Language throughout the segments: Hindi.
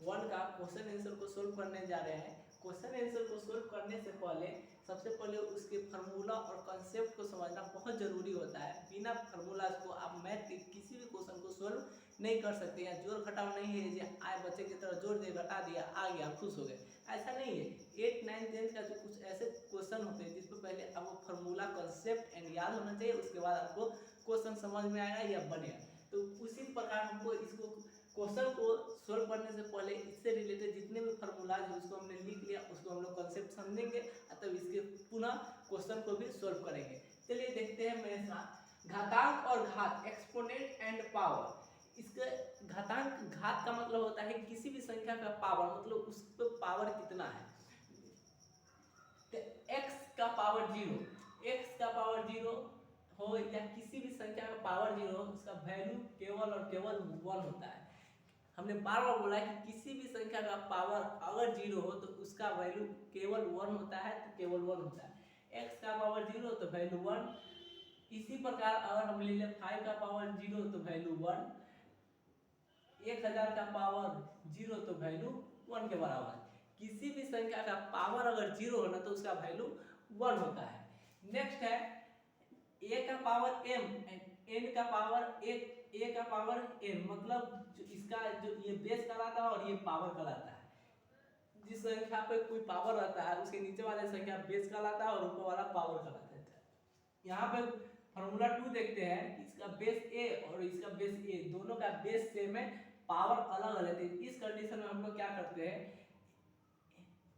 1 का क्वेश्चन आंसर को सोल्व करने जा रहे हैं। क्वेश्चन आंसर को सोल्व करने से पहले सबसे पहले उसके फार्मूला और कॉन्सेप्ट को समझना बहुत ज़रूरी होता है। बिना फार्मूलाज को आप मैथ के किसी भी क्वेश्चन को सोल्व नहीं कर सकते। या जोड़ घटाव नहीं है, जो आए बच्चे की तरह जोड़ दिया, घटा दिया, आ गया, खुश हो गए, ऐसा नहीं है। 8, 9, 10 का जो कुछ ऐसे क्वेश्चन होते हैं जिसमें पहले आपको फार्मूला, कॉन्सेप्ट एंड याद होना चाहिए, उसके बाद आपको क्वेश्चन समझ में आएगा या बनेगा। तो उसी प्रकार हमको इसको क्वेश्चन को सोल्व करने से पहले इससे रिलेटेड जितने भी फार्मूलाज है उसको हमने लिख लिया, उसको हम लोग कॉन्सेप्ट समझेंगे, तब इसके पुनः क्वेश्चन को भी सोल्व करेंगे। चलिए देखते हैं मेरे साथ। घातांक और घात, एक्सपोनेंट एंड पावर। इसका घातांक, घात का मतलब होता है किसी भी संख्या का पावर, मतलब उस पर पावर कितना है। तो x का पावर 0, x का पावर 0 हो या किसी भी संख्या का पावर 0 हो, उसका वैल्यू केवल और केवल 1 होता है। हमने बार बार बोला कि किसी भी संख्या का पावर अगर 0 हो तो उसका वैल्यू केवल 1 होता है, तो केवल 1 होता है। x का पावर 0 तो वैल्यू 1। इसी प्रकार अगर हम ले लें 5 का पावर 0 तो वैल्यू 1, 1000 का पावर 0 तो वैल्यू 1 के बराबर है। किसी भी संख्या का पावर अगर 0 हो ना तो उसका वैल्यू 1 होता है। नेक्स्ट है a का पावर m एंड n का पावर a का पावर n, मतलब जो इसका जो ये बेस कहलाता है और ये पावर कहलाता है। जिस संख्या पे कोई पावर रहता है उसके नीचे वाले संख्या बेस कहलाता है और ऊपर वाला पावर कहलाता है। यहाँ पे फॉर्मूला 2 देखते हैं, इसका बेस a और इसका बेस a, दोनों का बेस सेम है, पावर अलग अलग है। इस कंडीशन में हम लोग क्या करते हैं,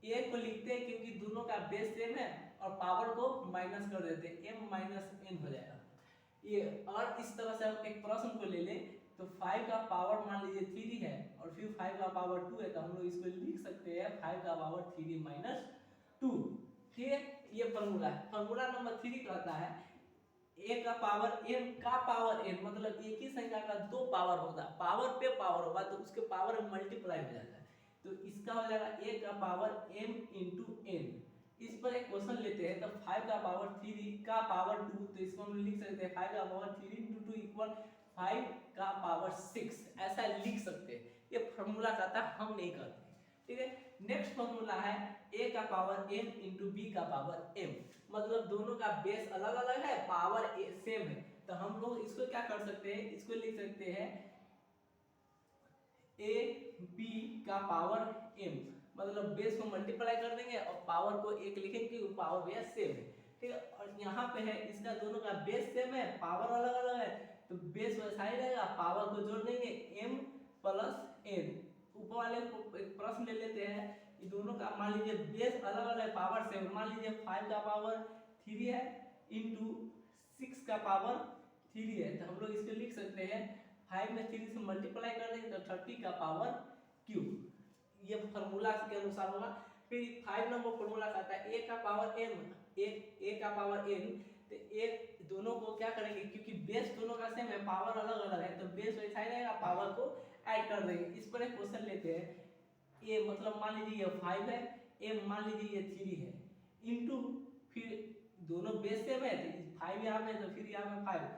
a को लिखते हैं क्योंकि दोनों का बेस सेम है, और पावर को माइनस कर देते हैं, m माइनस n हो जाएगा ये। और इस तरह से हम एक प्रश्न को ले लें तो 5 का पावर मान लीजिए 3 है और फिर 5 का पावर 2 है, तो हम लोग इसको लिख सकते हैं 5 का पावर 3 माइनस 2। ठीक है, ये फॉर्मूला है। फॉर्मूला नंबर 3 कहता है a का पावर m का पावर n, मतलब एक ही संख्या का 2 पावर होता है, पावर पे पावर होगा तो उसके पावर में मल्टीप्लाई हो जाता है। तो इसका हो जाएगा a का पावर m इंटू n। इस पर एक क्वेश्चन लेते हैं, तो 5 का पावर 3 का पावर 2, तो इसको हम लिख सकते हैं 5 का पावर 3 इंटू 2 इक्वल 5 का पावर 6, ऐसा लिख सकते हैं। ये फॉर्मूला कहता है, हम नहीं करते। ठीक है, नेक्स्ट फॉर्मूला है a का पावर m इंटू b का पावर m, मतलब दोनों का बेस अलग अलग है, पावर सेम है। तो हम लोग इसको क्या कर सकते हैं, इसको लिख सकते हैं a b का पावर m, मतलब बेस को मल्टीप्लाई कर देंगे और पावर को एक लिखेंगे क्योंकि पावर भैया सेम है। ठीक है, और यहाँ पे है इसका दोनों का बेस सेम है, पावर अलग अलग है, तो बेस वैसा ही रहेगा, पावर को जोड़ देंगे m प्लस n। ऊपर वाले को एक प्रश्न ले लेते हैं, ये दोनों का मान लीजिए बेस अलग अलग, पावर सेम, मान लीजिए 5 का पावर 3 है इंटू 6 का पावर 3 है, तो हम लोग इसको लिख सकते हैं 5 में 3 से मल्टीप्लाई कर देंगे तो 30 का पावर क्यूब। ये फॉर्मूला के अनुसार होगा। फिर 5 नंबर फॉर्मूला कहता है a का पावर m, a का पावर n, तो एक दोनों को क्या करेंगे, क्योंकि बेस दोनों का सेम है, पावर अलग अलग है, तो बेस वैसा ही रहेगा, पावर को ऐड कर देंगे। इस पर एक क्वेश्चन लेते हैं, a मतलब मान लीजिए ये 5 है, m मान लीजिए ये 3 है, इंटू फिर दोनों बेस सेम है, तो 5 यहाँ में, तो फिर यहाँ में 5,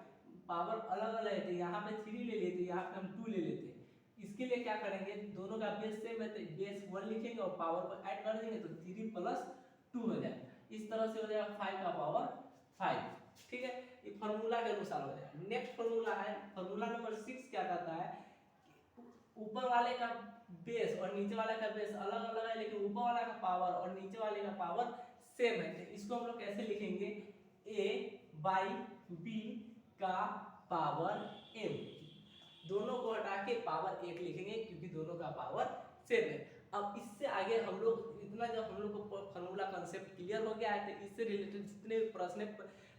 पावर अलग अलग है, तो यहाँ पे 3 ले लेते, यहाँ पे हम 2 ले लेते। इसके लिए क्या करेंगे, दोनों का बेस सेम है तो बेस 1 लिखेंगे और पावर को ऐड कर देंगे, तो 3 प्लस 2 हो जाएगा। इस तरह से हो जाएगा 5 का पावर 5। ठीक है, ये फॉर्मूला के अनुसार हो जाएगा। नेक्स्ट फॉर्मूला है, फॉर्मूला नंबर 6 क्या कहता है, ऊपर वाले का बेस और नीचे वाले का बेस अलग अलग है, लेकिन ऊपर वाला का पावर और नीचे वाले का पावर सेम है। तो इसको हम लोग कैसे लिखेंगे, a बाई b का पावर m, दोनों को हटा के पावर 1 लिखेंगे क्योंकि दोनों का पावर सेम है। अब इससे आगे हम लोग इतना, जब हम लोग को फॉर्मूला कंसेप्ट क्लियर हो गया है, तो इससे रिलेटेड जितने भी प्रश्न,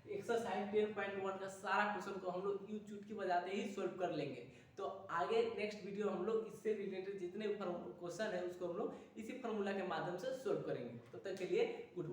एक्सरसाइज 10.1 का सारा क्वेश्चन को हम लोग यू चुटकी बजाते ही सोल्व कर लेंगे। तो आगे नेक्स्ट वीडियो हम लोग इससे रिलेटेड जितने भी क्वेश्चन है उसको हम लोग इसी फॉर्मूला के माध्यम से सोल्व करेंगे। तब तक के लिए गुड बाय।